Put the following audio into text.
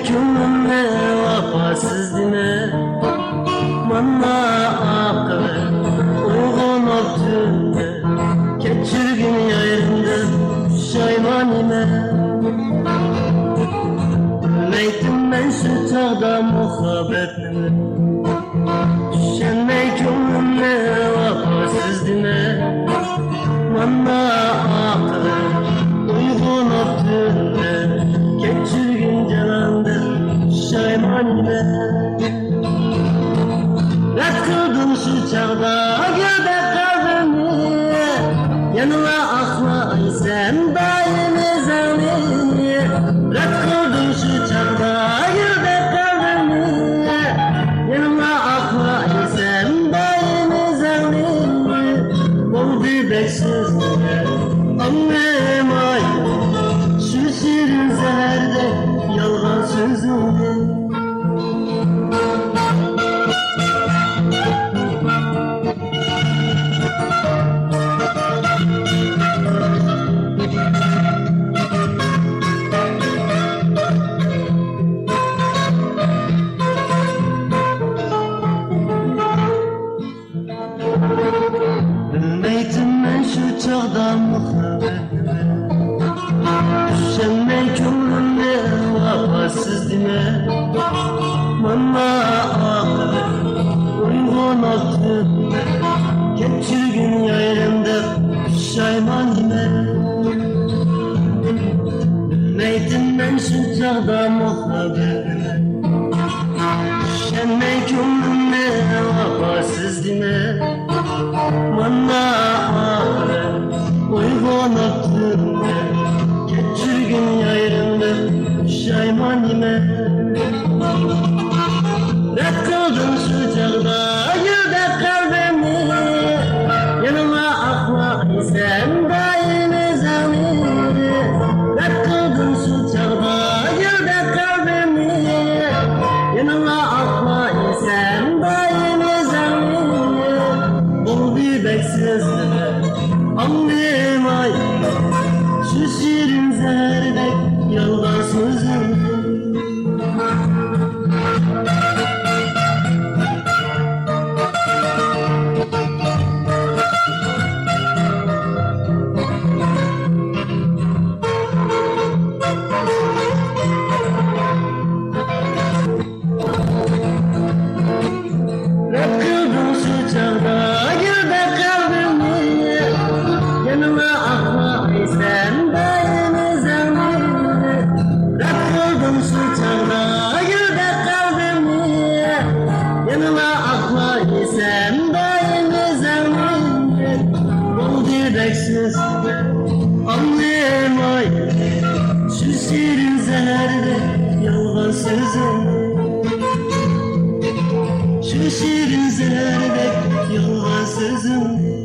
kömrümle vafasız dime Manna akı uygun öptüğünde Keçirgin yayında şaymanime Bilmeydim ben şu çağda muhabbetimi Düşenmey kömrümle vafasız dime Manna akı uygun öptüğünde Keçirgin canandı şaymanime Ret kıldım şu çağda gölde kalbimi Yanına akla sen daimi zalimi Ret kıldım şu çağda gölde kalbimi Yanına akla sen daimi zalimi Ol beksiz annem ay Şu şirin zeherde yalgan sözümde Bilmeydim ben şu çağda muhabbetime Düşenmey kömrümle vafasız dime Manna akı uygun öptüğünde Keçirgin yayrımda şaymanime Bilmeydim ben şu çağda muhabbetime Düşenmey kömrümle vafasız dime Manna akı uygun öptüğünde Keçirgin yayrımda şaymanime Ret kıldın şu çağda gülde kalbimi Yanıma akla sen daimi zalimi Ret kıldın şu çağda gülde kalbimi Yanıma akla sen daimi zalimi Ol beksiz annem ay Şu şirin zehrdek yalgan sözüm Ret kıldın şu çağda gülde kalbimi Yanıma akla sen daimi zalimi Ret kıldın şu çağda gülde kalbimi Yanıma akla sen daimi zalimi Ol beksiz annem ay Şu şirin zeherde yalgan sözüm Şu şirin zeherde yalgan sözüm